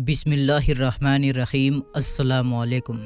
بسم اللہ الرحمن الرحیم۔ السلام علیکم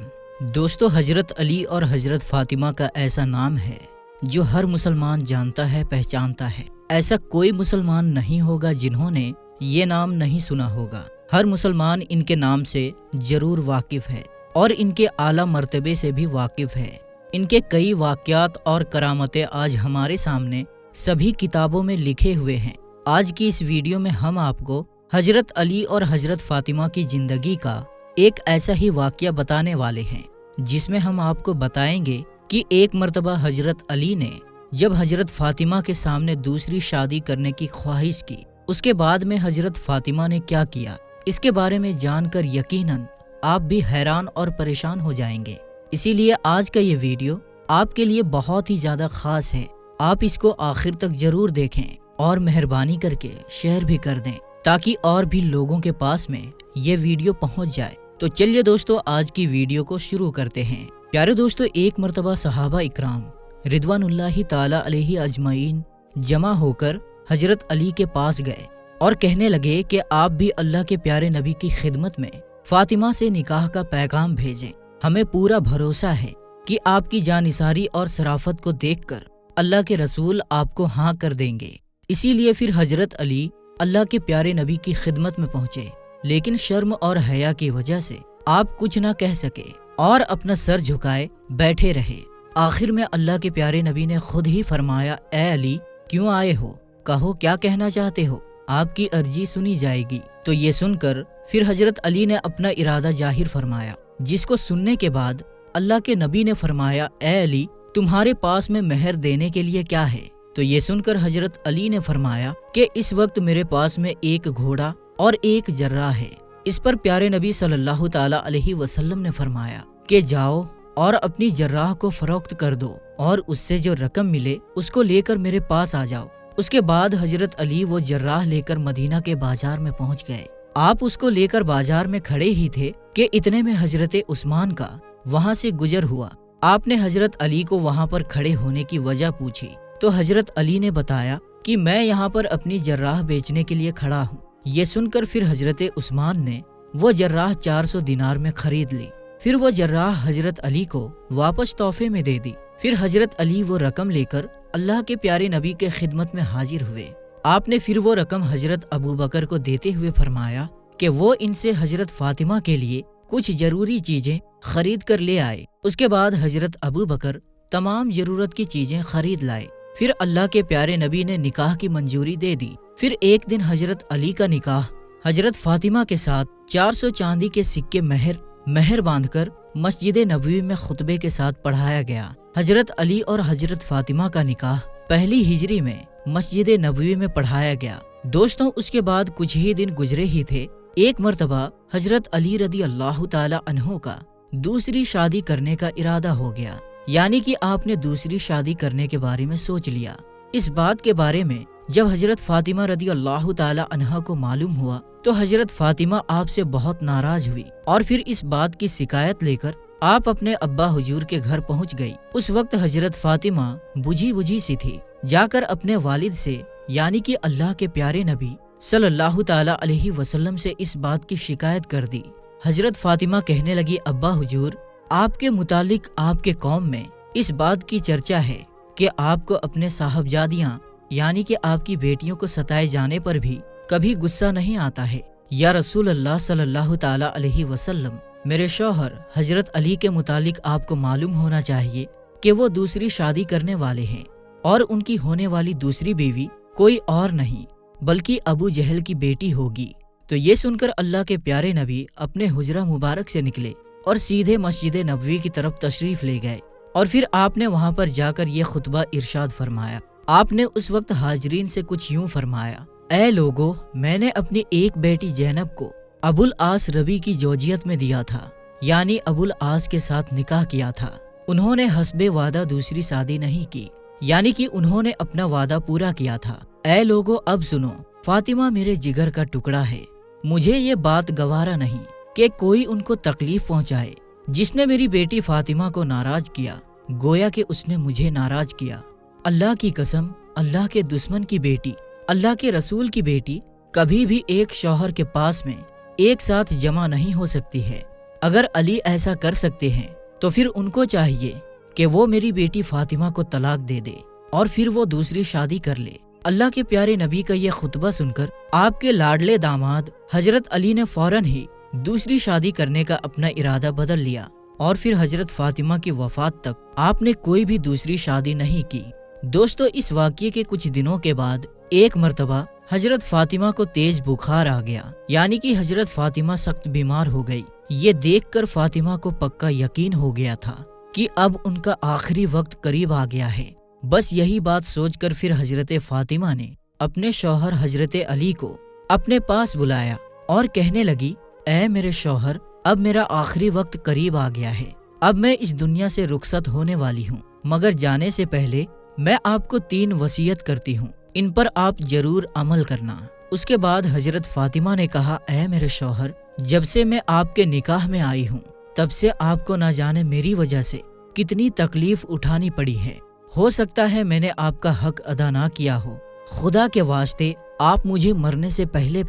دوستو، حضرت علی اور حضرت فاطمہ کا ایسا نام ہے جو ہر مسلمان جانتا ہے، پہچانتا ہے۔ ایسا کوئی مسلمان نہیں ہوگا جنہوں نے یہ نام نہیں سنا ہوگا۔ ہر مسلمان ان کے نام سے ضرور واقف ہے اور ان کے اعلیٰ مرتبے سے بھی واقف ہے۔ ان کے کئی واقعات اور کرامتیں آج ہمارے سامنے سبھی کتابوں میں لکھے ہوئے ہیں۔ آج کی اس ویڈیو میں ہم آپ کو حضرت علی اور حضرت فاطمہ کی زندگی کا ایک ایسا ہی واقعہ بتانے والے ہیں، جس میں ہم آپ کو بتائیں گے کہ ایک مرتبہ حضرت علی نے جب حضرت فاطمہ کے سامنے دوسری شادی کرنے کی خواہش کی، اس کے بعد میں حضرت فاطمہ نے کیا کیا، اس کے بارے میں جان کر یقیناً آپ بھی حیران اور پریشان ہو جائیں گے۔ اسی لیے آج کا یہ ویڈیو آپ کے لیے بہت ہی زیادہ خاص ہے۔ آپ اس کو آخر تک ضرور دیکھیں اور مہربانی کر کے شیئر بھی کر دیں تاکہ اور بھی لوگوں کے پاس میں یہ ویڈیو پہنچ جائے۔ تو چلیے دوستو، آج کی ویڈیو کو شروع کرتے ہیں۔ پیارے دوستو، ایک مرتبہ صحابہ اکرام رضوان اللہ تعالی علیہ اجمعین جمع ہو کر حضرت علی کے پاس گئے اور کہنے لگے کہ آپ بھی اللہ کے پیارے نبی کی خدمت میں فاطمہ سے نکاح کا پیغام بھیجیں۔ ہمیں پورا بھروسہ ہے کہ آپ کی جانثاری اور شرافت کو دیکھ کر اللہ کے رسول آپ کو ہاں کر دیں گے۔ اسی لیے پھر حضرت علی اللہ کے پیارے نبی کی خدمت میں پہنچے، لیکن شرم اور حیا کی وجہ سے آپ کچھ نہ کہہ سکے اور اپنا سر جھکائے بیٹھے رہے۔ آخر میں اللہ کے پیارے نبی نے خود ہی فرمایا، اے علی، کیوں آئے ہو؟ کہو کیا کہنا چاہتے ہو، آپ کی عرضی سنی جائے گی۔ تو یہ سن کر پھر حضرت علی نے اپنا ارادہ ظاہر فرمایا، جس کو سننے کے بعد اللہ کے نبی نے فرمایا، اے علی، تمہارے پاس میں مہر دینے کے لیے کیا ہے؟ تو یہ سن کر حضرت علی نے فرمایا کہ اس وقت میرے پاس میں ایک گھوڑا اور ایک جراح ہے۔ اس پر پیارے نبی صلی اللہ تعالی علیہ وسلم نے فرمایا کہ جاؤ اور اپنی جراح کو فروخت کر دو اور اس سے جو رقم ملے اس کو لے کر میرے پاس آ جاؤ۔ اس کے بعد حضرت علی وہ جراح لے کر مدینہ کے بازار میں پہنچ گئے۔ آپ اس کو لے کر بازار میں کھڑے ہی تھے کہ اتنے میں حضرت عثمان کا وہاں سے گزر ہوا۔ آپ نے حضرت علی کو وہاں پر کھڑے ہونے کی وجہ پوچھی تو حضرت علی نے بتایا کہ میں یہاں پر اپنی جراح بیچنے کے لیے کھڑا ہوں۔ یہ سن کر پھر حضرت عثمان نے وہ جراح 400 دینار میں خرید لی۔ پھر وہ جراح حضرت علی کو واپس تحفے میں دے دی۔ پھر حضرت علی وہ رقم لے کر اللہ کے پیارے نبی کے خدمت میں حاضر ہوئے۔ آپ نے پھر وہ رقم حضرت ابو بکر کو دیتے ہوئے فرمایا کہ وہ ان سے حضرت فاطمہ کے لیے کچھ ضروری چیزیں خرید کر لے آئے۔ اس کے بعد حضرت ابو بکر تمام ضرورت کی چیزیں خرید لائے۔ پھر اللہ کے پیارے نبی نے نکاح کی منظوری دے دی۔ پھر ایک دن حضرت علی کا نکاح حضرت فاطمہ کے ساتھ 400 چاندی کے سکے مہر باندھ کر مسجد نبوی میں خطبے کے ساتھ پڑھایا گیا۔ حضرت علی اور حضرت فاطمہ کا نکاح پہلی ہجری میں مسجد نبوی میں پڑھایا گیا۔ دوستوں، اس کے بعد کچھ ہی دن گزرے ہی تھے، ایک مرتبہ حضرت علی رضی اللہ تعالی عنہ کا دوسری شادی کرنے کا ارادہ ہو گیا، یعنی کہ آپ نے دوسری شادی کرنے کے بارے میں سوچ لیا۔ اس بات کے بارے میں جب حضرت فاطمہ رضی اللہ تعالی عنہا کو معلوم ہوا تو حضرت فاطمہ آپ سے بہت ناراض ہوئی اور پھر اس بات کی شکایت لے کر آپ اپنے ابا حضور کے گھر پہنچ گئی۔ اس وقت حضرت فاطمہ بجھی سی تھی۔ جا کر اپنے والد سے یعنی کہ اللہ کے پیارے نبی صلی اللہ تعالی علیہ وسلم سے اس بات کی شکایت کر دی۔ حضرت فاطمہ کہنے لگی، ابا حضور، آپ کے متعلق آپ کے قوم میں اس بات کی چرچا ہے کہ آپ کو اپنے صاحبزادیاں یعنی کہ آپ کی بیٹیوں کو ستائے جانے پر بھی کبھی غصہ نہیں آتا ہے۔ یا رسول اللہ صلی اللہ تعالی علیہ وسلم، میرے شوہر حضرت علی کے متعلق آپ کو معلوم ہونا چاہیے کہ وہ دوسری شادی کرنے والے ہیں اور ان کی ہونے والی دوسری بیوی کوئی اور نہیں بلکہ ابو جہل کی بیٹی ہوگی۔ تو یہ سن کر اللہ کے پیارے نبی اپنے حجرہ مبارک سے نکلے اور سیدھے مسجد نبوی کی طرف تشریف لے گئے اور پھر آپ نے وہاں پر جا کر یہ خطبہ ارشاد فرمایا۔ آپ نے اس وقت حاضرین سے کچھ یوں فرمایا، اے لوگو، میں نے اپنی ایک بیٹی زینب کو ابو العاص ربی کی زوجیت میں دیا تھا، یعنی ابو العاص کے ساتھ نکاح کیا تھا۔ انہوں نے حسب وعدہ دوسری شادی نہیں کی، یعنی کہ انہوں نے اپنا وعدہ پورا کیا تھا۔ اے لوگو، اب سنو، فاطمہ میرے جگر کا ٹکڑا ہے، مجھے یہ بات گوارا نہیں کہ کوئی ان کو تکلیف پہنچائے۔ جس نے میری بیٹی فاطمہ کو ناراض کیا، گویا کہ اس نے مجھے ناراض کیا۔ اللہ کی قسم، اللہ کے دشمن کی بیٹی، اللہ کے رسول کی بیٹی کبھی بھی ایک شوہر کے پاس میں ایک ساتھ جمع نہیں ہو سکتی ہے۔ اگر علی ایسا کر سکتے ہیں تو پھر ان کو چاہیے کہ وہ میری بیٹی فاطمہ کو طلاق دے دے اور پھر وہ دوسری شادی کر لے۔ اللہ کے پیارے نبی کا یہ خطبہ سن کر آپ کے لاڈلے داماد حضرت علی نے فوراً ہی دوسری شادی کرنے کا اپنا ارادہ بدل لیا اور پھر حضرت فاطمہ کی وفات تک آپ نے کوئی بھی دوسری شادی نہیں کی۔ دوستو، اس واقعے کے کچھ دنوں کے بعد ایک مرتبہ حضرت فاطمہ کو تیز بخار آ گیا، یعنی کہ حضرت فاطمہ سخت بیمار ہو گئی۔ یہ دیکھ کر فاطمہ کو پکا یقین ہو گیا تھا کہ اب ان کا آخری وقت قریب آ گیا ہے۔ بس یہی بات سوچ کر پھر حضرت فاطمہ نے اپنے شوہر حضرت علی کو اپنے پاس بلایا اور کہنے لگی، اے میرے شوہر، اب میرا آخری وقت قریب آ گیا ہے، اب میں اس دنیا سے رخصت ہونے والی ہوں، مگر جانے سے پہلے میں آپ کو 3 وصیت کرتی ہوں، ان پر آپ ضرور عمل کرنا۔ اس کے بعد حضرت فاطمہ نے کہا، اے میرے شوہر، جب سے میں آپ کے نکاح میں آئی ہوں تب سے آپ کو نہ جانے میری وجہ سے کتنی تکلیف اٹھانی پڑی ہے۔ ہو سکتا ہے میں نے آپ کا حق ادا نہ کیا ہو، خدا کے واسطے آپ مجھے مرنے سے پہلے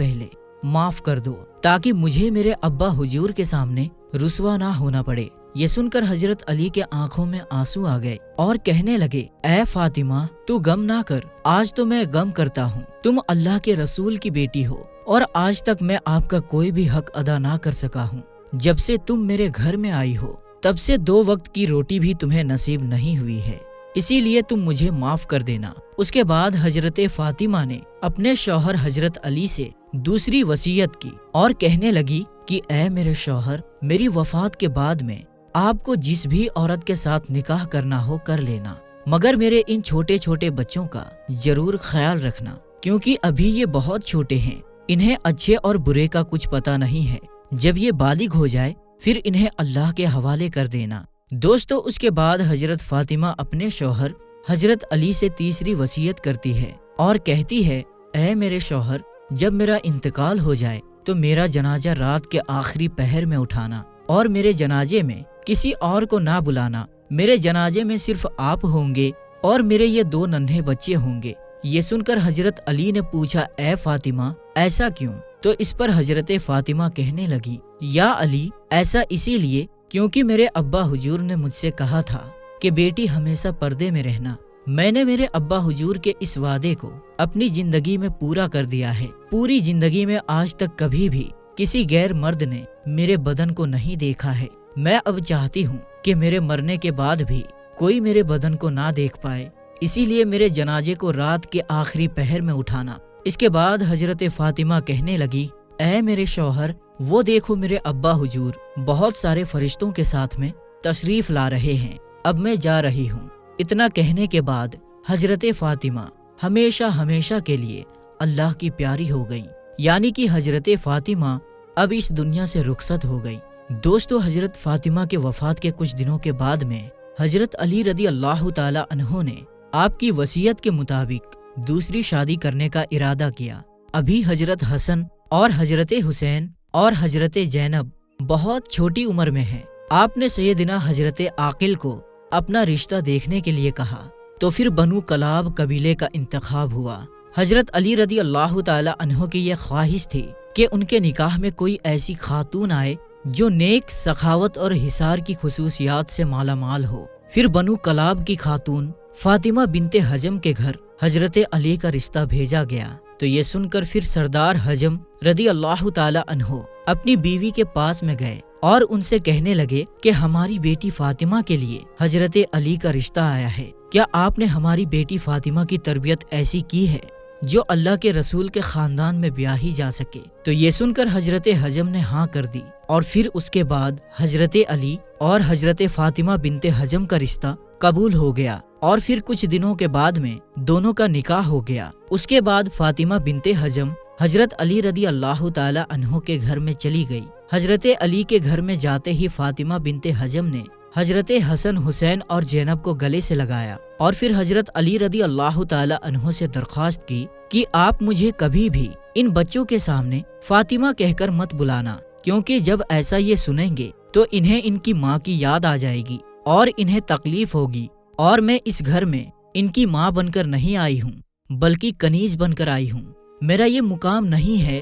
معاف کر دو تاکہ مجھے میرے ابا حضور کے سامنے رسوا نہ ہونا پڑے۔ یہ سن کر حضرت علی کے آنکھوں میں آنسو آ گئے اور کہنے لگے، اے فاطمہ، تو غم نہ کر، آج تو میں غم کرتا ہوں، تم اللہ کے رسول کی بیٹی ہو اور آج تک میں آپ کا کوئی بھی حق ادا نہ کر سکا ہوں۔ جب سے تم میرے گھر میں آئی ہو تب سے 2 وقت کی روٹی بھی تمہیں نصیب نہیں ہوئی ہے، اسی لیے تم مجھے معاف کر دینا۔ اس کے بعد حضرت فاطمہ نے اپنے شوہر حضرت علی سے دوسری وصیت کی اور کہنے لگی کہ اے میرے شوہر، میری وفات کے بعد میں آپ کو جس بھی عورت کے ساتھ نکاح کرنا ہو کر لینا، مگر میرے ان چھوٹے چھوٹے بچوں کا ضرور خیال رکھنا، کیونکہ ابھی یہ بہت چھوٹے ہیں، انہیں اچھے اور برے کا کچھ پتہ نہیں ہے، جب یہ بالغ ہو جائے پھر انہیں اللہ کے حوالے کر دینا۔ دوستو، اس کے بعد حضرت فاطمہ اپنے شوہر حضرت علی سے تیسری وصیت کرتی ہے اور کہتی ہے، اے میرے شوہر، جب میرا انتقال ہو جائے تو میرا جنازہ رات کے آخری پہر میں اٹھانا اور میرے جنازے میں کسی اور کو نہ بلانا، میرے جنازے میں صرف آپ ہوں گے اور میرے یہ 2 ننھے بچے ہوں گے۔ یہ سن کر حضرت علی نے پوچھا، اے فاطمہ، ایسا کیوں؟ تو اس پر حضرت فاطمہ کہنے لگی، یا علی، ایسا اسی لیے کیونکہ میرے ابا حضور نے مجھ سے کہا تھا کہ بیٹی ہمیشہ پردے میں رہنا۔ میں نے میرے ابا حضور کے اس وعدے کو اپنی زندگی میں پورا کر دیا ہے۔ پوری زندگی میں آج تک کبھی بھی کسی غیر مرد نے میرے بدن کو نہیں دیکھا ہے۔ میں اب چاہتی ہوں کہ میرے مرنے کے بعد بھی کوئی میرے بدن کو نہ دیکھ پائے، اسی لیے میرے جنازے کو رات کے آخری پہر میں اٹھانا۔ اس کے بعد حضرت فاطمہ کہنے لگی، اے میرے شوہر، وہ دیکھو میرے ابا حضور بہت سارے فرشتوں کے ساتھ میں تشریف لا رہے ہیں، اب میں جا رہی ہوں۔ اتنا کہنے کے بعد حضرت فاطمہ ہمیشہ ہمیشہ کے لیے اللہ کی پیاری ہو گئی، یعنی کہ حضرت فاطمہ اب اس دنیا سے رخصت ہو گئی۔ دوستو، حضرت فاطمہ کے وفات کے کچھ دنوں کے بعد میں حضرت علی رضی اللہ تعالی عنہ نے آپ کی وصیت کے مطابق دوسری شادی کرنے کا ارادہ کیا۔ ابھی حضرت حسن اور حضرت حسین اور حضرت زینب بہت چھوٹی عمر میں ہیں۔ آپ نے سیدنا حضرت عاقل کو اپنا رشتہ دیکھنے کے لیے کہا تو پھر بنو کلاب قبیلے کا انتخاب ہوا۔ حضرت علی رضی اللہ تعالی عنہ کی یہ خواہش تھی کہ ان کے نکاح میں کوئی ایسی خاتون آئے جو نیک، سخاوت اور حصار کی خصوصیات سے مالا مال ہو۔ پھر بنو کلاب کی خاتون فاطمہ بنت حجم کے گھر حضرت علی کا رشتہ بھیجا گیا تو یہ سن کر پھر سردار حجم رضی اللہ تعالی عنہ اپنی بیوی کے پاس میں گئے اور ان سے کہنے لگے کہ ہماری بیٹی فاطمہ کے لیے حضرت علی کا رشتہ آیا ہے، کیا آپ نے ہماری بیٹی فاطمہ کی تربیت ایسی کی ہے جو اللہ کے رسول کے خاندان میں بیاہی جا سکے؟ تو یہ سن کر حضرت حجم نے ہاں کر دی اور پھر اس کے بعد حضرت علی اور حضرت فاطمہ بنت حجم کا رشتہ قبول ہو گیا اور پھر کچھ دنوں کے بعد میں دونوں کا نکاح ہو گیا۔ اس کے بعد فاطمہ بنت حجم حضرت علی رضی اللہ تعالی عنہ کے گھر میں چلی گئی۔ حضرت علی کے گھر میں جاتے ہی فاطمہ بنت حجم نے حضرت حسن، حسین اور زینب کو گلے سے لگایا اور پھر حضرت علی رضی اللہ تعالی عنہ سے درخواست کی کہ آپ مجھے کبھی بھی ان بچوں کے سامنے فاطمہ کہہ کر مت بلانا، کیونکہ جب ایسا یہ سنیں گے تو انہیں ان کی ماں کی یاد آ جائے گی اور انہیں تکلیف ہوگی، اور میں اس گھر میں ان کی ماں بن کر نہیں آئی ہوں بلکہ کنیز بن کر آئی ہوں۔ میرا یہ مقام نہیں ہے